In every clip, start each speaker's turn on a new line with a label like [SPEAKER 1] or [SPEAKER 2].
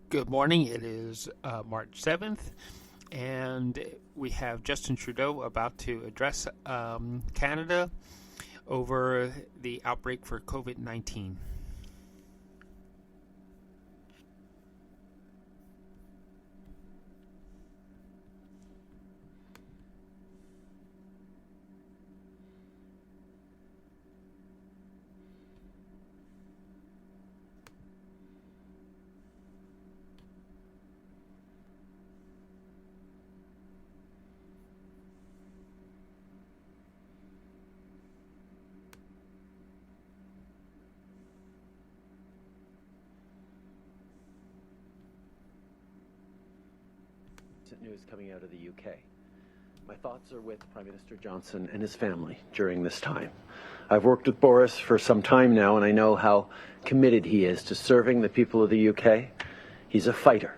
[SPEAKER 1] Good morning. It is March 7th, and we have Justin Trudeau about to address Canada over the outbreak for COVID-19.
[SPEAKER 2] News coming out of the UK. My thoughts are with Prime Minister Johnson and his family during this time. I've worked with Boris for some time now, and I know how committed he is to serving the people of the UK. He's a fighter,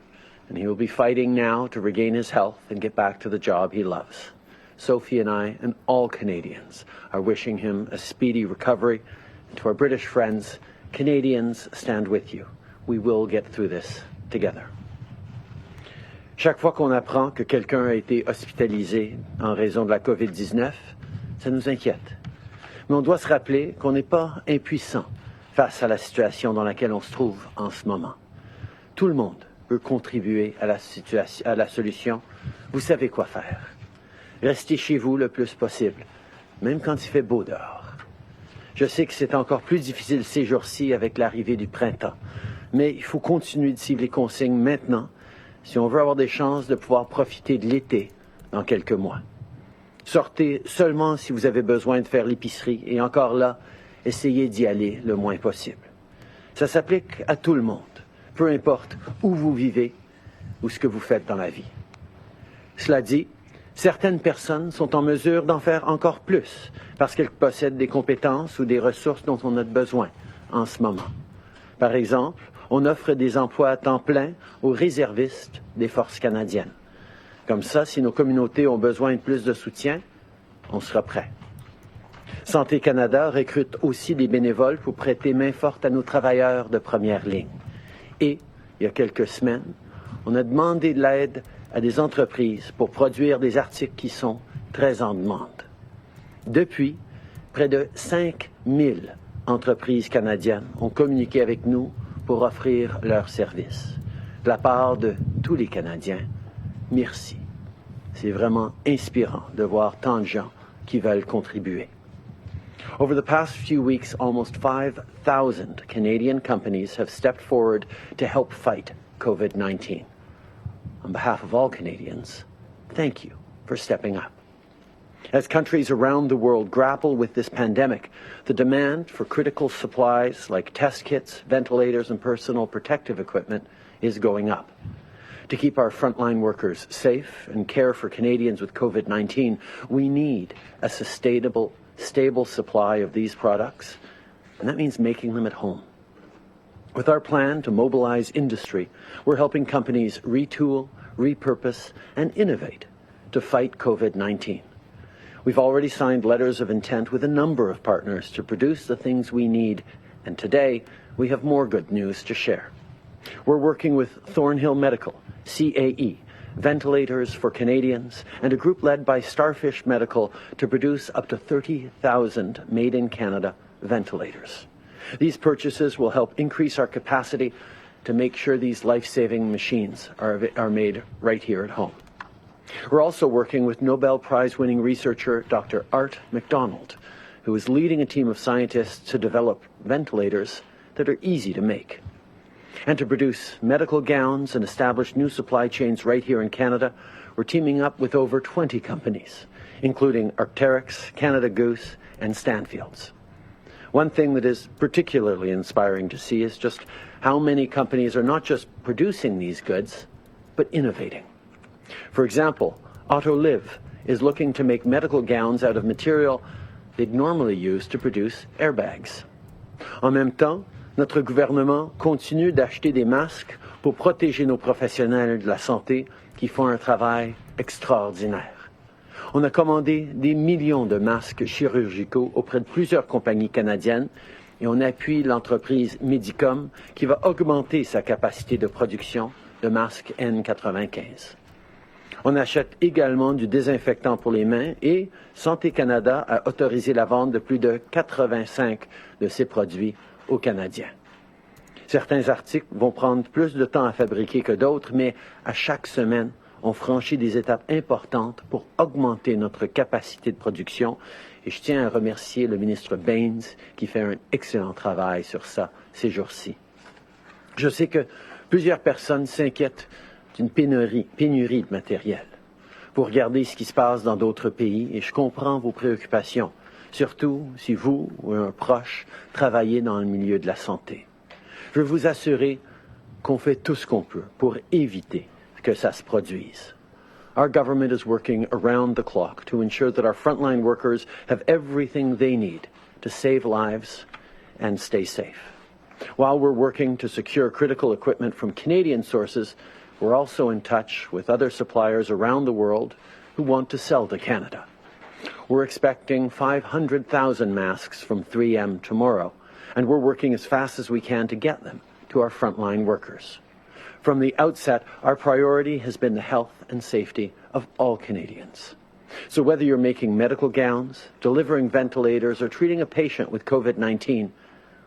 [SPEAKER 2] and he will be fighting now to regain his health and get back to the job he loves. Sophie and I and all Canadians are wishing him a speedy recovery. And to our British friends, Canadians stand with you. We will get through this together. Chaque fois qu'on apprend que quelqu'un a été hospitalisé en raison de la COVID-19, ça nous inquiète. Mais on doit se rappeler qu'on n'est pas impuissant face à la situation dans laquelle on se trouve en ce moment. Tout le monde peut contribuer à la solution. Vous savez quoi faire. Restez chez vous le plus possible, même quand il fait beau dehors. Je sais que c'est encore plus difficile ces jours-ci avec l'arrivée du printemps, mais il faut continuer de suivre les consignes maintenant si on veut avoir des chances de pouvoir profiter de l'été dans quelques mois. Sortez seulement si vous avez besoin de faire l'épicerie et encore là, essayez d'y aller le moins possible. Ça s'applique à tout le monde, peu importe où vous vivez ou ce que vous faites dans la vie. Cela dit, certaines personnes sont en mesure d'en faire encore plus parce qu'elles possèdent des compétences ou des ressources dont on a besoin en ce moment. Par exemple, on offre des emplois à temps plein aux réservistes des forces canadiennes. Comme ça, si nos communautés ont besoin de plus de soutien, on sera prêt. Santé Canada recrute aussi des bénévoles pour prêter main forte à nos travailleurs de première ligne. Et, il y a quelques semaines, on a demandé de l'aide à des entreprises pour produire des articles qui sont très en demande. Depuis, près de 5000 entreprises canadiennes ont communiqué avec nous pour offrir leurs services. De la part de tous les Canadiens, merci. C'est vraiment inspirant de voir tant de gens qui veulent contribuer. Over the past few weeks, almost 5,000 Canadian companies have stepped forward to help fight COVID-19. On behalf of all Canadians, thank you for stepping up. As countries around the world grapple with this pandemic, the demand for critical supplies like test kits, ventilators, and personal protective equipment is going up. To keep our frontline workers safe and care for Canadians with COVID-19, we need a sustainable, stable supply of these products, and that means making them at home. With our plan to mobilize industry, we're helping companies retool, repurpose, and innovate to fight COVID-19. We've already signed letters of intent with a number of partners to produce the things we need, and today we have more good news to share. We're working with Thornhill Medical, CAE, Ventilators for Canadians, and a group led by Starfish Medical to produce up to 30,000 made-in-Canada ventilators. These purchases will help increase our capacity to make sure these life-saving machines are made right here at home. We're also working with Nobel Prize-winning researcher Dr. Art MacDonald, who is leading a team of scientists to develop ventilators that are easy to make. And to produce medical gowns and establish new supply chains right here in Canada, we're teaming up with over 20 companies, including Arc'teryx, Canada Goose, and Stanfields. One thing that is particularly inspiring to see is just how many companies are not just producing these goods, but innovating. For example, Autoliv is looking to make medical gowns out of material they'd normally use to produce airbags. En même temps, notre gouvernement continue d'acheter des masques pour protéger nos professionnels de la santé qui font un travail extraordinaire. On a commandé des millions de masques chirurgicaux auprès de plusieurs compagnies canadiennes Et on appuie l'entreprise Medicom qui va augmenter sa capacité de production de masques N95. On achète également du désinfectant pour les mains et Santé Canada a autorisé la vente de plus de 85 de ces produits aux Canadiens. Certains articles vont prendre plus de temps à fabriquer que d'autres, mais à chaque semaine, on franchit des étapes importantes pour augmenter notre capacité de production. Et je tiens à remercier le ministre Baines qui fait un excellent travail sur ça ces jours-ci. Je sais que plusieurs personnes s'inquiètent d'une pénurie de matériel. Vous regardez ce qui se passe dans d'autres pays et je comprends vos préoccupations, surtout si vous ou un proche travaillez dans le milieu de la santé. Je veux vous assurer qu'on fait tout ce qu'on peut pour éviter que ça se produise. Our government is working around the clock to ensure that our frontline workers have everything they need to save lives and stay safe. While we're working to secure critical equipment from Canadian sources, we're also in touch with other suppliers around the world who want to sell to Canada. We're expecting 500,000 masks from 3M tomorrow, and we're working as fast as we can to get them to our frontline workers. From the outset, our priority has been the health and safety of all Canadians. So whether you're making medical gowns, delivering ventilators, or treating a patient with COVID-19,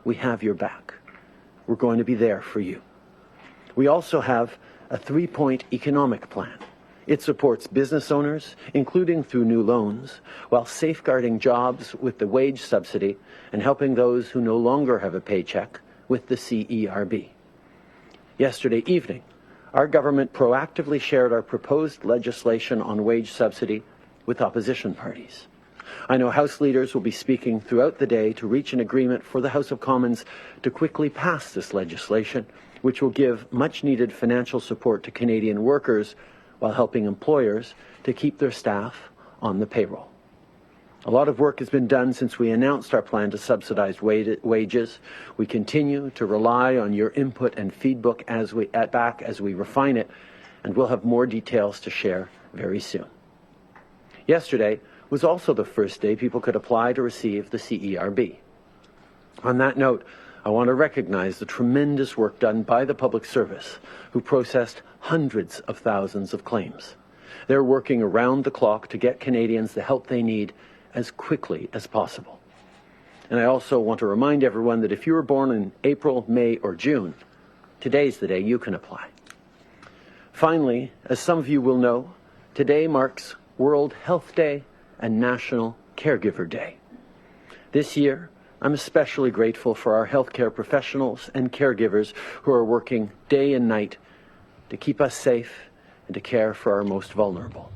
[SPEAKER 2] we have your back. We're going to be there for you. We also have a 3-point economic plan. It supports business owners, including through new loans, while safeguarding jobs with the wage subsidy and helping those who no longer have a paycheck with the CERB. Yesterday evening, our government proactively shared our proposed legislation on wage subsidy with opposition parties. I know House leaders will be speaking throughout the day to reach an agreement for the House of Commons to quickly pass this legislation, which will give much-needed financial support to Canadian workers while helping employers to keep their staff on the payroll. A lot of work has been done since we announced our plan to subsidize wages. We continue to rely on your input and feedback as we refine it, and we'll have more details to share very soon. Yesterday was also the first day people could apply to receive the CERB. On that note, I want to recognize the tremendous work done by the public service, who processed hundreds of thousands of claims. They're working around the clock to get Canadians the help they need as quickly as possible. And I also want to remind everyone that if you were born in April, May, or June, today's the day you can apply. Finally, as some of you will know, today marks World Health Day and National Caregiver Day. This year, I'm especially grateful for our healthcare professionals and caregivers who are working day and night to keep us safe and to care for our most vulnerable.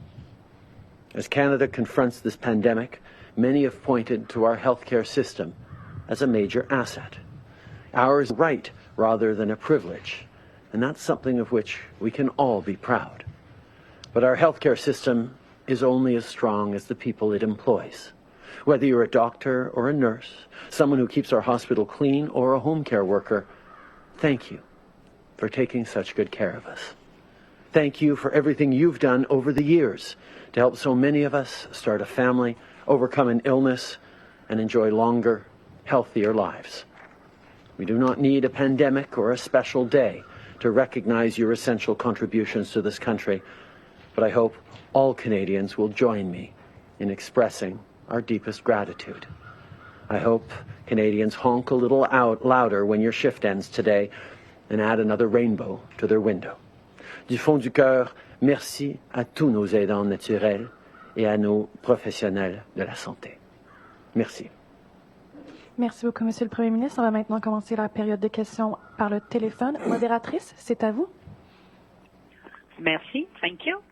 [SPEAKER 2] As Canada confronts this pandemic, many have pointed to our healthcare system as a major asset. Ours is a right rather than a privilege, and that's something of which we can all be proud. But our healthcare system is only as strong as the people it employs. Whether you're a doctor or a nurse, someone who keeps our hospital clean, or a home care worker, thank you for taking such good care of us. Thank you for everything you've done over the years to help so many of us start a family, overcome an illness, and enjoy longer, healthier lives. We do not need a pandemic or a special day to recognize your essential contributions to this country, but I hope all Canadians will join me in expressing our deepest gratitude. I hope Canadians honk a little louder when your shift ends today and add another rainbow to their window. Du fond du cœur, merci à tous nos aidants naturels et à nos professionnels de la santé. Merci.
[SPEAKER 3] Merci beaucoup, Monsieur le Premier ministre. On va maintenant commencer la période de questions par le téléphone. Modératrice, c'est à vous.
[SPEAKER 4] Merci. Thank you.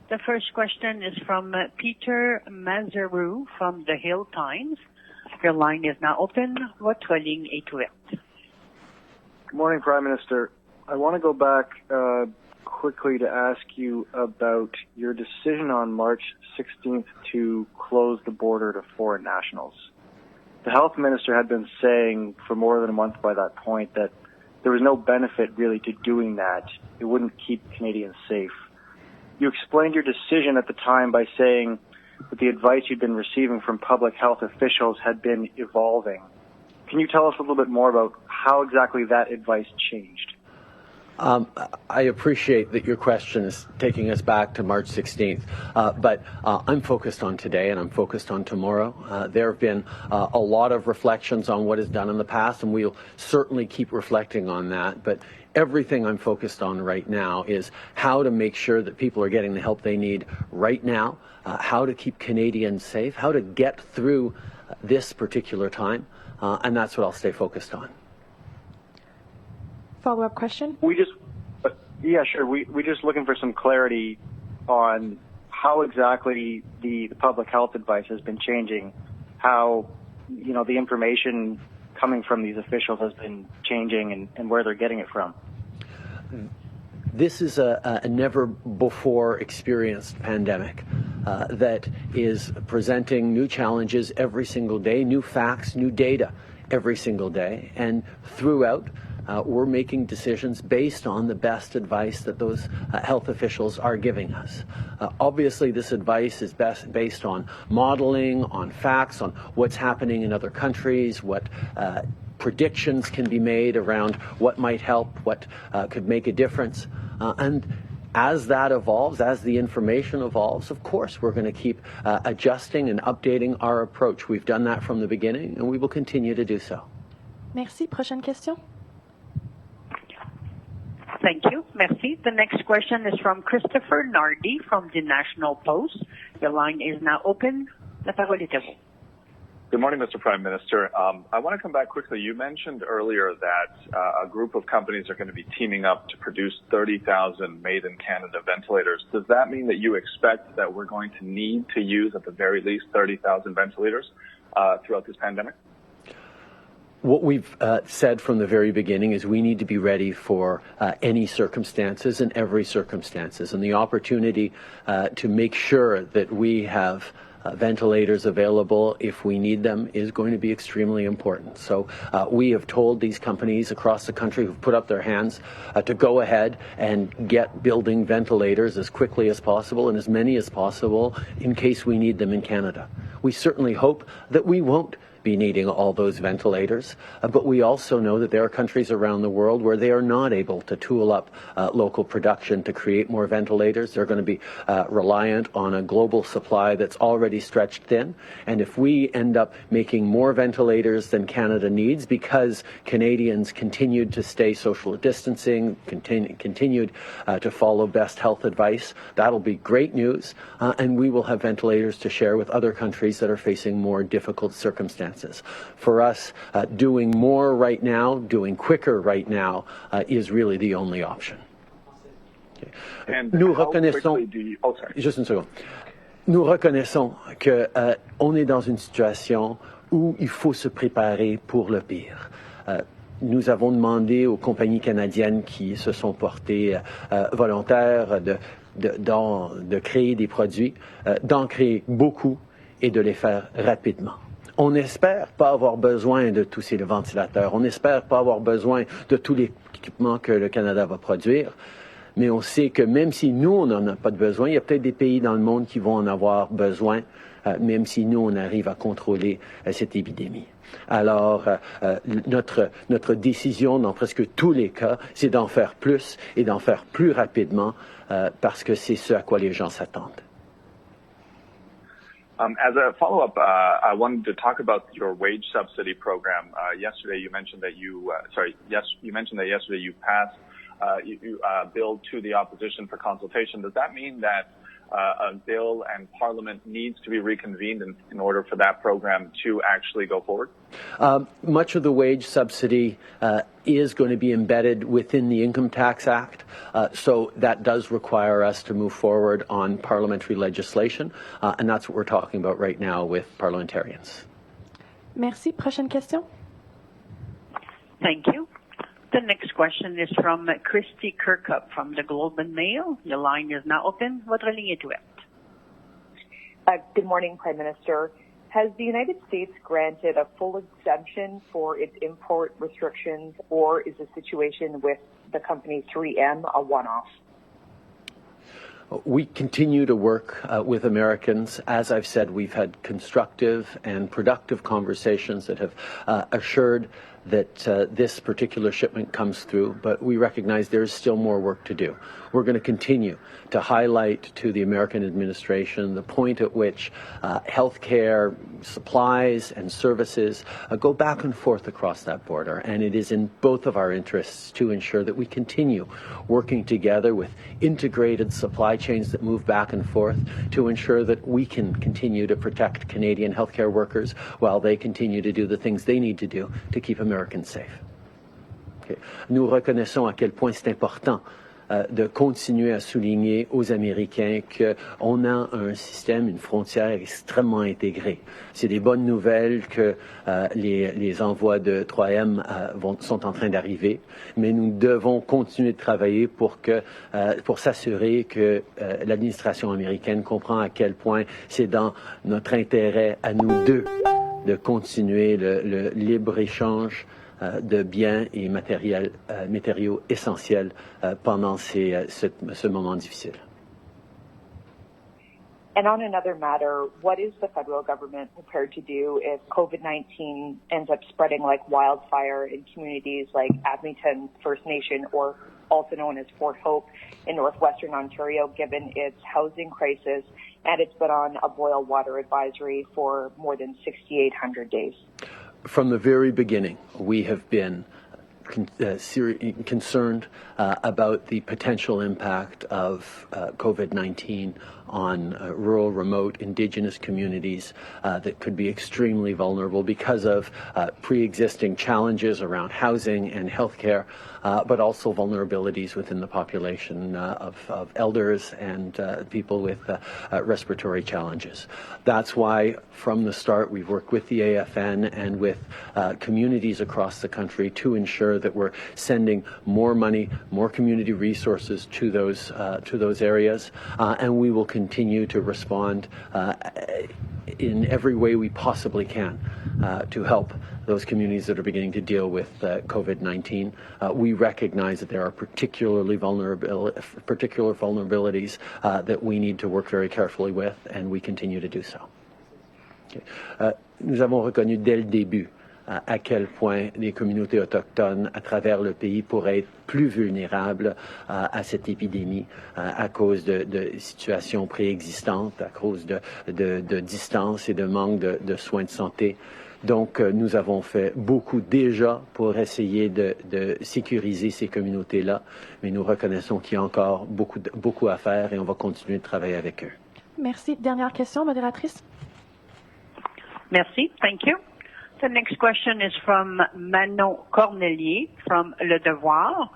[SPEAKER 4] The first question is from Peter Mazaru from the Hill Times. Your line is now open. Votre ligne est ouverte.
[SPEAKER 5] Good morning, Prime Minister. I want to go back quickly to ask you about your decision on March 16th to close the border to foreign nationals. The health minister had been saying for more than a month by that point that there was no benefit really to doing that. It wouldn't keep Canadians safe. You explained your decision at the time by saying that the advice you'd been receiving from public health officials had been evolving. Can can you tell us a little bit more about how exactly that advice changed?
[SPEAKER 2] I appreciate that your question is taking us back to March 16th, but I'm focused on today and I'm focused on tomorrow. There have been a lot of reflections on what is done in the past, and we'll certainly keep reflecting on that. But everything I'm focused on right now is how to make sure that people are getting the help they need right now, how to keep Canadians safe, how to get through this particular time, and that's what I'll stay focused on.
[SPEAKER 3] Follow-up question?
[SPEAKER 5] We just looking for some clarity on how exactly the public health advice has been changing, how, the information coming from these officials has been changing and where they're getting it from.
[SPEAKER 2] This is a never-before experienced pandemic that is presenting new challenges every single day, new facts, new data every single day, and throughout, we're making decisions based on the best advice that those health officials are giving us. Obviously, this advice is based on modeling, on facts, on what's happening in other countries, what predictions can be made around what might help, what could make a difference. And as that evolves, as the information evolves, of course, we're going to keep adjusting and updating our approach. We've done that from the beginning, and we will continue to do so.
[SPEAKER 3] Merci. Prochaine question.
[SPEAKER 4] Thank you. Merci. The next question is from Christopher Nardi from the National Post. Your line is now open. La parole est à vous.
[SPEAKER 6] Good morning, Mr. Prime Minister. I want to come back quickly. You mentioned earlier that a group of companies are going to be teaming up to produce 30,000 made-in-Canada ventilators. Does that mean that you expect that we're going to need to use, at the very least, 30,000 ventilators throughout this pandemic?
[SPEAKER 2] What we've said from the very beginning is we need to be ready for any circumstances and every circumstances, and the opportunity to make sure that we have ventilators available if we need them is going to be extremely important. So we have told these companies across the country who've put up their hands to go ahead and get building ventilators as quickly as possible and as many as possible in case we need them in Canada. We certainly hope that we won't be needing all those ventilators, but we also know that there are countries around the world where they are not able to tool up local production to create more ventilators. They're going to be reliant on a global supply that's already stretched thin, and if we end up making more ventilators than Canada needs because Canadians continued to stay social distancing, continued to follow best health advice, that'll be great news, and we will have ventilators to share with other countries that are facing more difficult circumstances. For us, doing more right now, doing quicker right now, is really the only option. Okay. Nous reconnaissons. Juste une seconde. Nous reconnaissons que on est dans une situation où il faut se préparer pour le pire. Nous avons demandé aux compagnies canadiennes qui se sont portées volontaires de créer des produits, d'en créer beaucoup et de les faire rapidement. On n'espère pas avoir besoin de tous ces ventilateurs. On n'espère pas avoir besoin de tout l'équipement que le Canada va produire. Mais on sait que même si nous, on n'en a pas de besoin, il y a peut-être des pays dans le monde qui vont en avoir besoin, même si nous, on arrive à contrôler cette épidémie. Alors, notre décision dans presque tous les cas, c'est d'en faire plus et d'en faire plus rapidement parce que c'est ce à quoi les gens s'attendent.
[SPEAKER 6] As a follow-up, I wanted to talk about your wage subsidy program. Yesterday, you mentioned that you mentioned that yesterday you passed a bill to the opposition for consultation. Does that mean that a bill and Parliament needs to be reconvened in order for that program to actually go forward?
[SPEAKER 2] Much of the wage subsidy is going to be embedded within the Income Tax Act, so that does require us to move forward on parliamentary legislation, and that's what we're talking about right now with parliamentarians.
[SPEAKER 3] Merci. Prochaine question.
[SPEAKER 4] Thank you. The next question is from Christy Kirkup from the Globe and Mail. Your line is now open. Votre ligne est ouverte.
[SPEAKER 7] Good morning, Prime Minister. Has the United States granted a full exemption for its import restrictions, or is the situation with the company 3M a one-off?
[SPEAKER 2] We continue to work with Americans. As I've said, we've had constructive and productive conversations that have assured that this particular shipment comes through, but we recognize there is still more work to do. We're going to continue to highlight to the American administration the point at which healthcare supplies and services go back and forth across that border, and it is in both of our interests to ensure that we continue working together with integrated supply chains that move back and forth to ensure that we can continue to protect Canadian healthcare workers while they continue to do the things they need to do to keep Americans safe. Okay. Nous reconnaissons à quel point c'est important de continuer à souligner aux Américains qu'on a un système, une frontière extrêmement intégrée. C'est des bonnes nouvelles que les envois de 3M sont en train d'arriver, mais nous devons continuer de travailler pour s'assurer que l'administration américaine comprend à quel point c'est dans notre intérêt à nous deux de continuer le libre-échange de biens et matériaux essentiels pendant ce moment difficile.
[SPEAKER 7] And on another matter, what is the federal government prepared to do if COVID-19 ends up spreading like wildfire in communities like Admington First Nation, or also known as Fort Hope in northwestern Ontario, given its housing crisis, and it's been on a boil water advisory for more than 6,800 days?
[SPEAKER 2] From the very beginning, we have been concerned about the potential impact of COVID-19 on rural, remote, Indigenous communities that could be extremely vulnerable because of pre-existing challenges around housing and healthcare, but also vulnerabilities within the population of elders and people with respiratory challenges. That's why, from the start, we've worked with the AFN and with communities across the country to ensure that we're sending more money, more community resources to those areas, and we will continue to respond in every way we possibly can to help those communities that are beginning to deal with COVID-19. We recognize that there are particular vulnerabilities that we need to work very carefully with, and we continue to do so. Okay. Nous avons reconnu dès le début à quel point les communautés autochtones à travers le pays pourraient être plus vulnérables à cette épidémie à cause de situations préexistantes, à cause de distance et de manque de soins de santé. Donc, nous avons fait beaucoup déjà pour essayer de sécuriser ces communautés-là, mais nous reconnaissons qu'il y a encore beaucoup à faire et on va continuer de travailler avec eux.
[SPEAKER 3] Merci. Dernière question, modératrice.
[SPEAKER 4] Merci. Thank you. The next question is from Manon Cornelier from Le Devoir.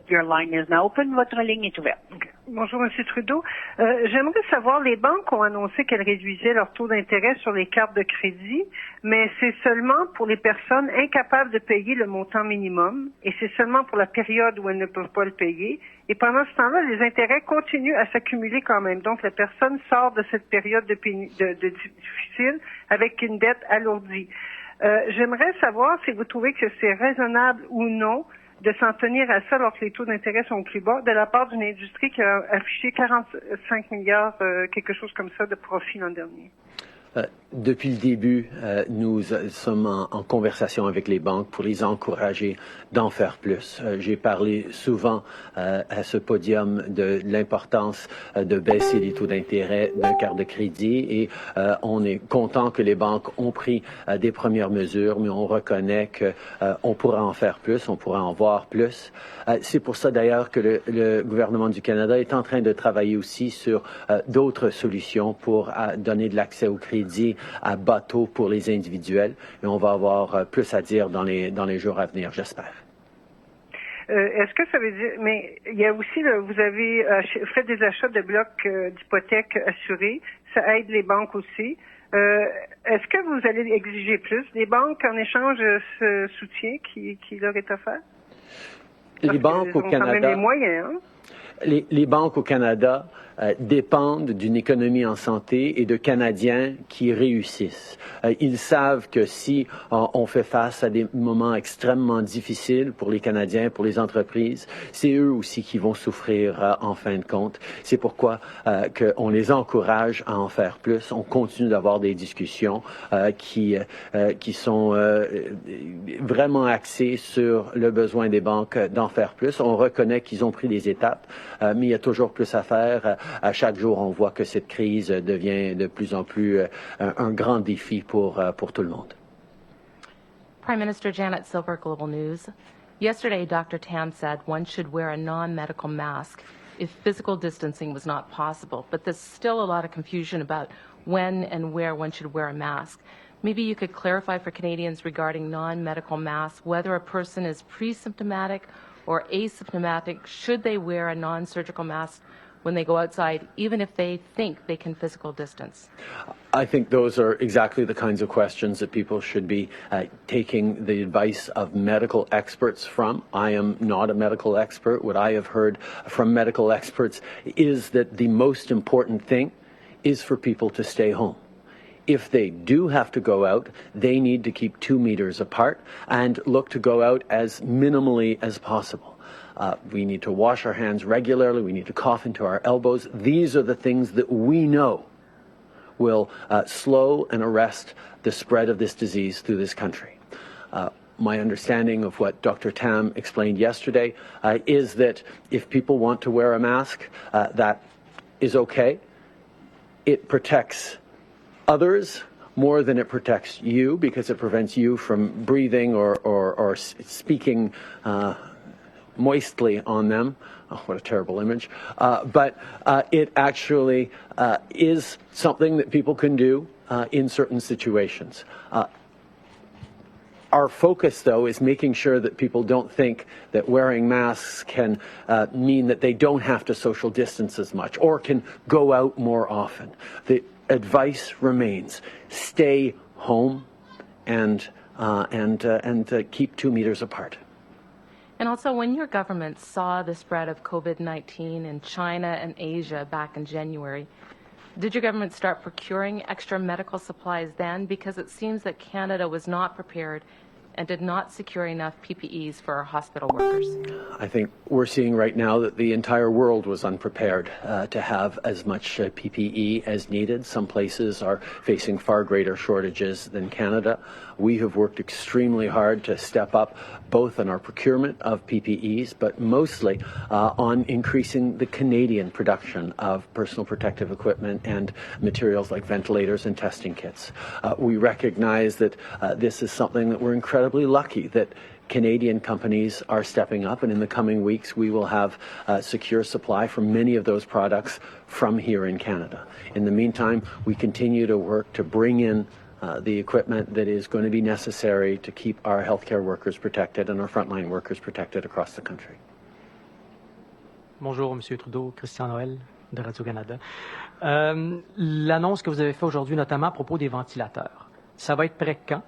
[SPEAKER 4] Your line is now open. Votre ligne est ouverte.
[SPEAKER 8] Okay. Bonjour, M. Trudeau. J'aimerais savoir, les banques ont annoncé qu'elles réduisaient leur taux d'intérêt sur les cartes de crédit, mais c'est seulement pour les personnes incapables de payer le montant minimum, et c'est seulement pour la période où elles ne peuvent pas le payer. Et pendant ce temps-là, les intérêts continuent à s'accumuler quand même. Donc, la personne sort de cette période de difficile avec une dette alourdie. J'aimerais savoir si vous trouvez que c'est raisonnable ou non de s'en tenir à ça alors que les taux d'intérêt sont plus bas, de la part d'une industrie qui a affiché 45 milliards, quelque chose comme ça, de profit l'an dernier.
[SPEAKER 2] Depuis le début, nous sommes en conversation avec les banques pour les encourager d'en faire plus. J'ai parlé souvent à ce podium de l'importance de baisser les taux d'intérêt d'un carte de crédit et on est content que les banques ont pris des premières mesures, mais on reconnaît qu'on pourra en faire plus, on pourra en voir plus. C'est pour ça d'ailleurs que le gouvernement du Canada est en train de travailler aussi sur d'autres solutions pour donner de l'accès au crédit à bas taux pour les individuels et on va avoir plus à dire dans les jours à venir, j'espère.
[SPEAKER 8] Est-ce que ça veut dire, mais il y a aussi, vous avez fait des achats de blocs d'hypothèques assurés, ça aide les banques aussi. Est-ce que vous allez exiger plus des banques en échange de ce soutien qui leur est offert?
[SPEAKER 2] Les banques au Canada,
[SPEAKER 8] quand même les moyens, hein?
[SPEAKER 2] Les banques au Canada dépendent d'une économie en santé et de Canadiens qui réussissent. Ils savent que si on fait face à des moments extrêmement difficiles pour les Canadiens, pour les entreprises, c'est eux aussi qui vont souffrir en fin de compte. C'est pourquoi qu'on les encourage à en faire plus. On continue d'avoir des discussions qui sont vraiment axées sur le besoin des banques d'en faire plus. On reconnaît qu'ils ont pris des étapes, mais il y a toujours plus à faire. À chaque jour, on voit que cette crise devient de plus en plus un grand défi pour tout le monde.
[SPEAKER 9] Prime Minister Janet Silver, Global News. Yesterday, Dr. Tam said one should wear a non-medical mask if physical distancing was not possible, but there's still a lot of confusion about when and where one should wear a mask. Maybe you could clarify for Canadians regarding non-medical masks whether a person is pre-symptomatic or asymptomatic. Should they wear a non-surgical mask when they go outside, even if they think they can physical distance?
[SPEAKER 2] I think those are exactly the kinds of questions that people should be taking the advice of medical experts from. I am not a medical expert. What I have heard from medical experts is that the most important thing is for people to stay home. If they do have to go out, they need to keep 2 meters apart and look to go out as minimally as possible. We need to wash our hands regularly. We need to cough into our elbows. These are the things that we know will slow and arrest the spread of this disease through this country. My understanding of what Dr. Tam explained yesterday is that if people want to wear a mask, that is okay. It protects others more than it protects you because it prevents you from breathing or speaking moistly on them. Oh, what a terrible image. But it actually is something that people can do in certain situations. Our focus, though, is making sure that people don't think that wearing masks can mean that they don't have to social distance as much or can go out more often. The advice remains: stay home and keep 2 meters apart.
[SPEAKER 9] And also, when your government saw the spread of COVID-19 in China and Asia back in January, did your government start procuring extra medical supplies then? Because it seems that Canada was not prepared and did not secure enough PPEs for our hospital workers.
[SPEAKER 2] I think we're seeing right now that the entire world was unprepared to have as much PPE as needed. Some places are facing far greater shortages than Canada. We have worked extremely hard to step up both in our procurement of PPEs, but mostly on increasing the Canadian production of personal protective equipment and materials like ventilators and testing kits. We recognize that this is something that we're incredibly lucky that Canadian companies are stepping up, and in the coming weeks we will have secure supply for many of those products from here in Canada. In the meantime, we continue to work to bring in the equipment that is going to be necessary to keep our healthcare workers protected and our frontline workers protected across the country.
[SPEAKER 10] Bonjour, Monsieur Trudeau, Christian Noël de Radio-Canada. L'annonce que vous avez faite aujourd'hui, notamment à propos des ventilateurs, ça va être prêt quand?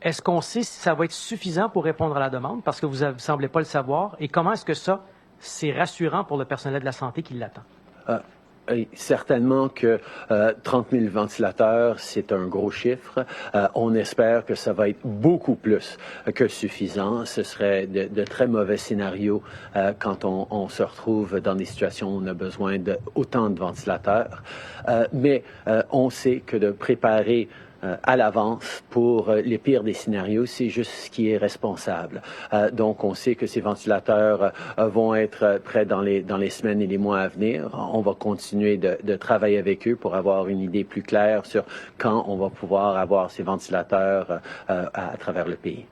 [SPEAKER 10] Est-ce qu'on sait si ça va être suffisant pour répondre à la demande? Parce que vous ne semblez pas le savoir. Et comment est-ce que ça, c'est rassurant pour le personnel de la santé qui l'attend?
[SPEAKER 2] Certainement que 30 000 ventilateurs, c'est un gros chiffre. On espère que ça va être beaucoup plus que suffisant. Ce serait de très mauvais scénarios quand on se retrouve dans des situations où on a besoin d'autant de ventilateurs. Mais on sait que de préparer à l'avance pour les pires des scénarios, c'est juste ce qui est responsable. Donc, on sait que ces ventilateurs vont être prêts dans les semaines et les mois à venir. On va continuer de travailler avec eux pour avoir une idée plus claire sur quand on va pouvoir avoir ces ventilateurs à travers le pays.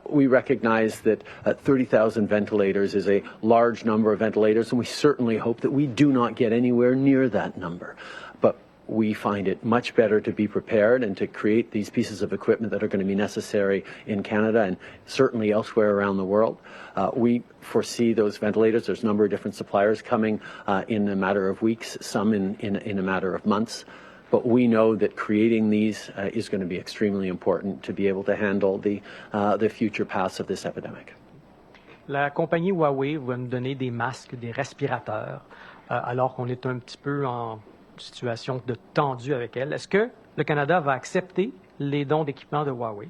[SPEAKER 2] We recognize that 30,000 ventilators is a large number of ventilators, and we certainly hope that we do not get anywhere near that number. But we find it much better to be prepared and to create these pieces of equipment that are going to be necessary in Canada and certainly elsewhere around the world. We foresee those ventilators. There's a number of different suppliers coming in a matter of weeks, some in a matter of months. But we know that creating these is going to be extremely important to be able to handle the future paths of this epidemic.
[SPEAKER 10] La compagnie Huawei va nous donner des masques, des respirateurs, alors qu'on est un petit peu en situation de tendu avec elle. Est-ce que le Canada va accepter les dons d'équipements de Huawei?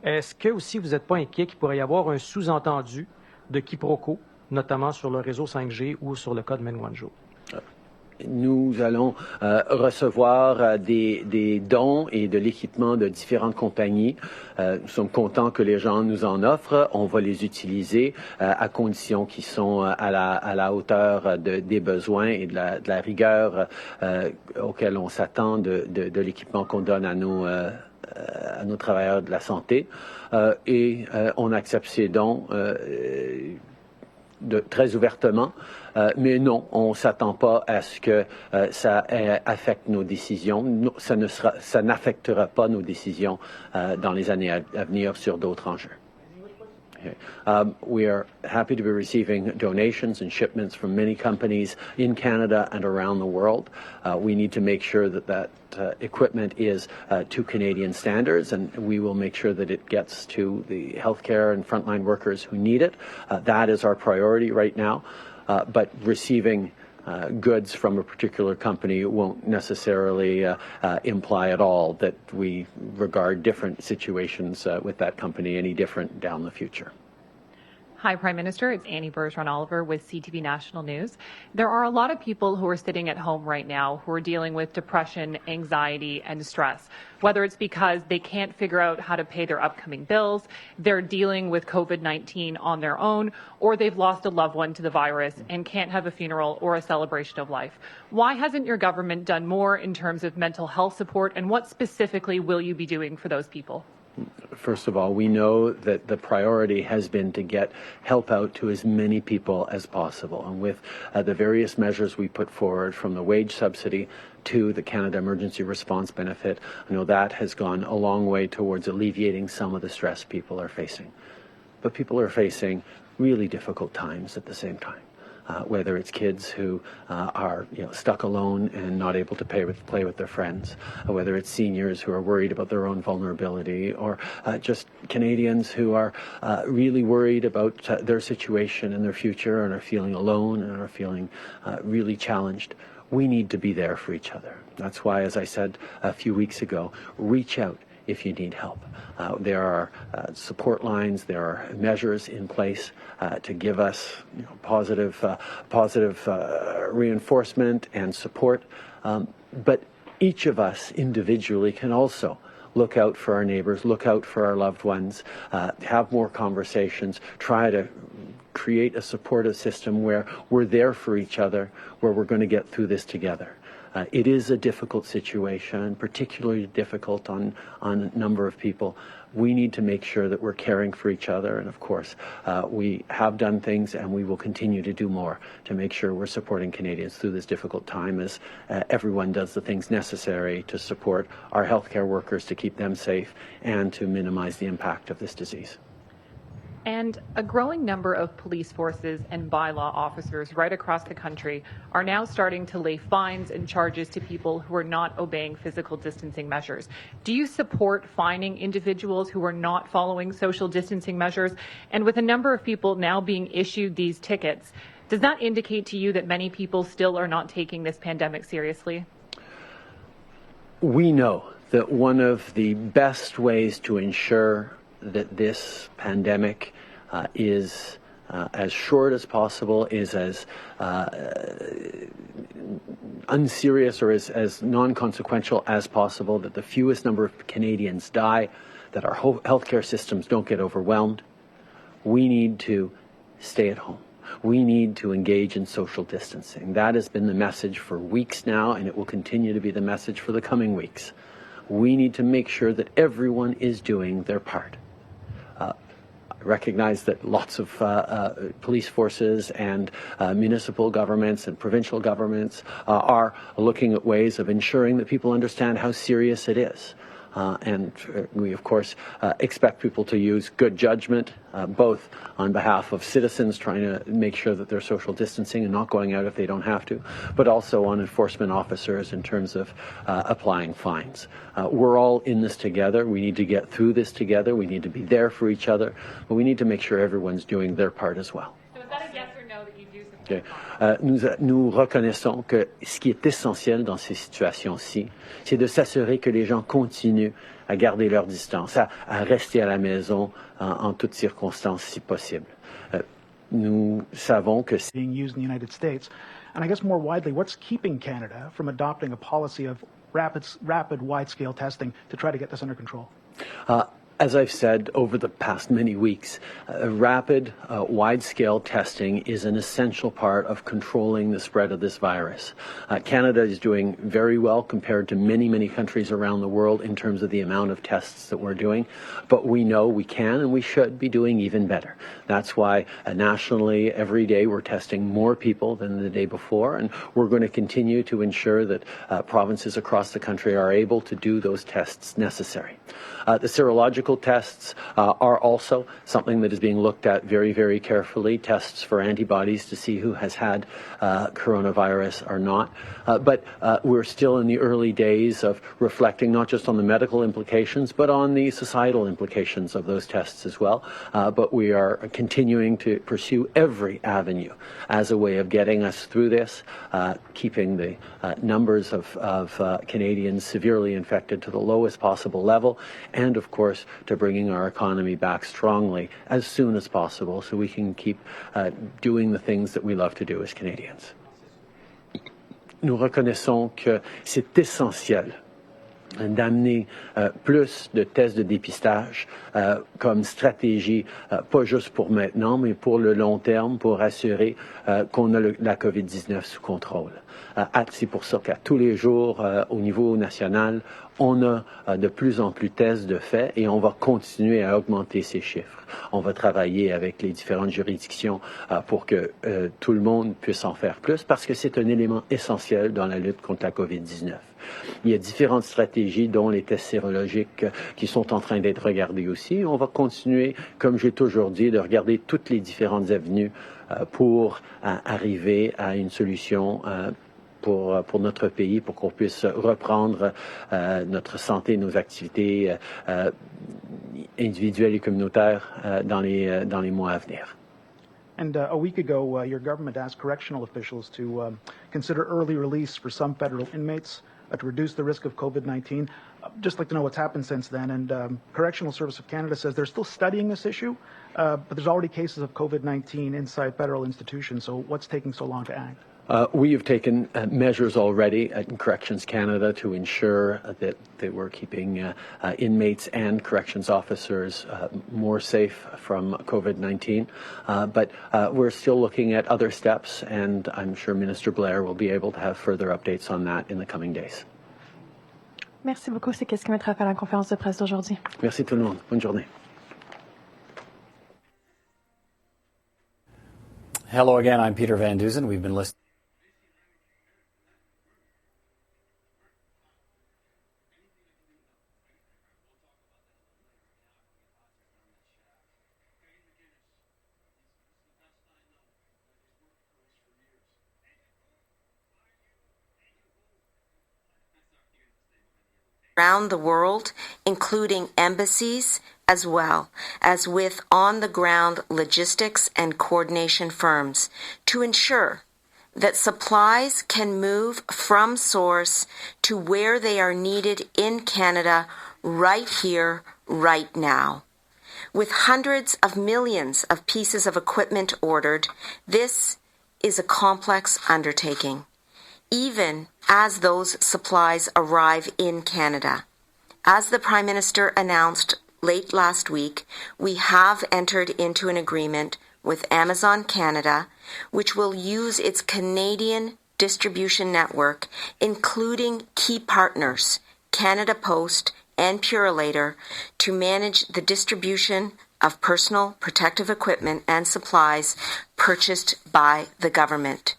[SPEAKER 10] Est-ce que aussi vous n'êtes pas inquiet qu'il pourrait y avoir un sous-entendu de quiproquo, notamment sur le réseau 5G ou sur le cas de Menwanjo?
[SPEAKER 2] Nous allons recevoir des dons et de l'équipement de différentes compagnies. Nous sommes contents que les gens nous en offrent. On va les utiliser à condition qu'ils sont à la hauteur des besoins et de la rigueur auquel on s'attend de l'équipement qu'on donne à nos travailleurs de la santé. Et on accepte ces dons très ouvertement. Mais non, on ne s'attend pas à ce que ça affecte nos décisions. Ça n'affectera pas nos décisions dans les années à venir sur d'autres enjeux. We are happy to be receiving donations and shipments from many companies in Canada and around the world. We need to make sure that equipment is to Canadian standards, and we will make sure that it gets to the healthcare and frontline workers who need it. That is our priority right now. But receiving goods from a particular company won't necessarily imply at all that we regard different situations with that company any different down the future.
[SPEAKER 11] Hi, Prime Minister. It's Annie Bergeron-Oliver with CTV National News. There are a lot of people who are sitting at home right now who are dealing with depression, anxiety, and stress, whether it's because they can't figure out how to pay their upcoming bills, they're dealing with COVID-19 on their own, or they've lost a loved one to the virus and can't have a funeral or a celebration of life. Why hasn't your government done more in terms of mental health support, and what specifically will you be doing for those people?
[SPEAKER 2] First of all, we know that the priority has been to get help out to as many people as possible. And with the various measures we put forward, from the wage subsidy to the Canada Emergency Response Benefit, I know that has gone a long way towards alleviating some of the stress people are facing. But people are facing really difficult times at the same time. Whether it's kids who are stuck alone and not able to play with their friends, whether it's seniors who are worried about their own vulnerability, or just Canadians who are really worried about their situation and their future and are feeling alone and are feeling really challenged. We need to be there for each other. That's why, as I said a few weeks ago, reach out if you need help. There are support lines, there are measures in place to give us positive reinforcement and support. But each of us individually can also look out for our neighbors, look out for our loved ones, have more conversations, try to create a supportive system where we're there for each other, where we're going to get through this together. It is a difficult situation, particularly difficult on a number of people. We need to make sure that we're caring for each other, and of course, we have done things and we will continue to do more to make sure we're supporting Canadians through this difficult time as everyone does the things necessary to support our healthcare workers, to keep them safe and to minimize the impact of this disease.
[SPEAKER 11] And a growing number of police forces and bylaw officers right across the country are now starting to lay fines and charges to people who are not obeying physical distancing measures. Do you support fining individuals who are not following social distancing measures? And with a number of people now being issued these tickets, does that indicate to you that many people still are not taking this pandemic seriously?
[SPEAKER 2] We know that one of the best ways to ensure that this pandemic is as short as possible, is as unserious or as non-consequential as possible, that the fewest number of Canadians die, that our healthcare systems don't get overwhelmed. We need to stay at home. We need to engage in social distancing. That has been the message for weeks now, and it will continue to be the message for the coming weeks. We need to make sure that everyone is doing their part. Recognize that lots of police forces and municipal governments and provincial governments are looking at ways of ensuring that people understand how serious it is. and we, of course, expect people to use good judgment, both on behalf of citizens trying to make sure that they're social distancing and not going out if they don't have to, but also on enforcement officers in terms of applying fines. We're all in this together. We need to get through this together. We need to be there for each other, but we need to make sure everyone's doing their part as well.
[SPEAKER 11] So is that a yes or no that you do support?
[SPEAKER 2] Okay. Nous reconnaissons que ce qui est essentiel dans ces situations-ci, c'est de s'assurer que les gens continuent à garder leur distance, à rester à la maison en toutes circonstances si possible. Nous savons que c'est
[SPEAKER 12] being used in the United States. And I guess more widely, what's keeping Canada from adopting a policy of rapid wide-scale testing to try to get this under control?
[SPEAKER 2] As I've said over the past many weeks, rapid, wide-scale testing is an essential part of controlling the spread of this virus. Canada is doing very well compared to many, many countries around the world in terms of the amount of tests that we're doing, but we know we can and we should be doing even better. That's why nationally, every day we're testing more people than the day before, and we're going to continue to ensure that provinces across the country are able to do those tests necessary. The serological tests are also something that is being looked at very, very carefully, tests for antibodies to see who has had coronavirus or not. But we're still in the early days of reflecting not just on the medical implications, but on the societal implications of those tests as well. But we are continuing to pursue every avenue as a way of getting us through this, keeping the numbers of Canadians severely infected to the lowest possible level, and of course to bringing our economy back strongly as soon as possible so we can keep doing the things that we love to do as Canadians. Nous reconnaissons que c'est essentiel d'amener plus de tests de dépistage comme stratégie, pas juste pour maintenant, mais pour le long terme, pour assurer qu'on a la COVID-19 sous contrôle. C'est pour ça qu'à tous les jours, au niveau national, on a de plus en plus de tests de fait et on va continuer à augmenter ces chiffres. On va travailler avec les différentes juridictions pour que tout le monde puisse en faire plus parce que c'est un élément essentiel dans la lutte contre la COVID-19. Il y a différentes stratégies, dont les tests sérologiques qui sont en train d'être regardés aussi. On va continuer, comme j'ai toujours dit, de regarder toutes les différentes avenues pour arriver à une solution pour notre pays, pour qu'on puisse reprendre notre santé, nos activités individuelles et communautaires dans les mois à venir.
[SPEAKER 12] And a week ago, your government asked correctional officials to consider early release for some federal inmates to reduce the risk of COVID-19. Just like to know what's happened since then. And Correctional Service of Canada says they're still studying this issue, but there's already cases of COVID-19 inside federal institutions. So what's taking so long to act?
[SPEAKER 2] We have taken measures already at Corrections Canada to ensure that we're keeping inmates and corrections officers more safe from COVID-19. But we're still looking at other steps, and I'm sure Minister Blair will be able to have further updates on that in the coming days.
[SPEAKER 3] Merci beaucoup. C'est qu'est-ce qui mettra à la conférence de presse d'aujourd'hui.
[SPEAKER 2] Merci tout le monde. Bonne journée.
[SPEAKER 13] Hello again. I'm Peter Van Dusen. We've been listening.
[SPEAKER 14] Around the world, including embassies, as well as with on-the-ground logistics and coordination firms, to ensure that supplies can move from source to where they are needed in Canada right here, right now. With hundreds of millions of pieces of equipment ordered, this is a complex undertaking, even as those supplies arrive in Canada. As the Prime Minister announced late last week, we have entered into an agreement with Amazon Canada, which will use its Canadian distribution network, including key partners, Canada Post and Purolator, to manage the distribution of personal protective equipment and supplies purchased by the government.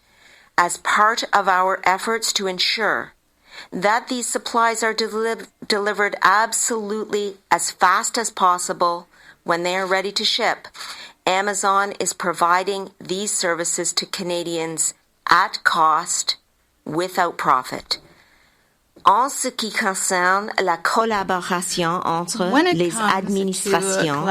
[SPEAKER 14] As part of our efforts to ensure that these supplies are delivered absolutely as fast as possible when they are ready to ship. Amazon is providing these services to Canadians at cost, without profit. En ce qui concerne la collaboration entre les administrations,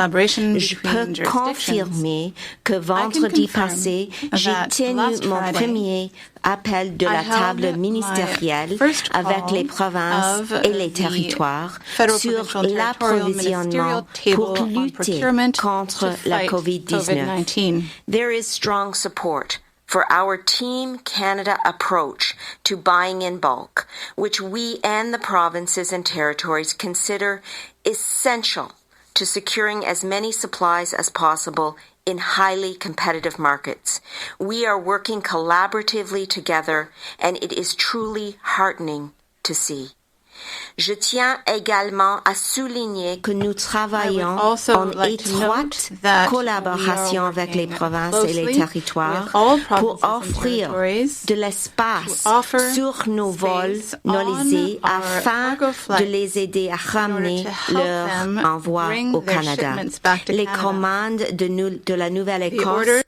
[SPEAKER 14] je peux confirmer que vendredi passé, j'ai tenu mon premier appel de la table ministérielle avec les provinces et les territoires sur l'approvisionnement pour lutter contre la COVID-19. There is strong support for our Team Canada approach to buying in bulk, which we and the provinces and territories consider essential to securing as many supplies as possible in highly competitive markets. We are working collaboratively together, and it is truly heartening to see. Je tiens également à souligner que nous travaillons en étroite collaboration avec les provinces et les territoires pour offrir de l'espace sur nos vols nolisés afin de les aider à ramener leur envoi au Canada. Les commandes de la Nouvelle-Écosse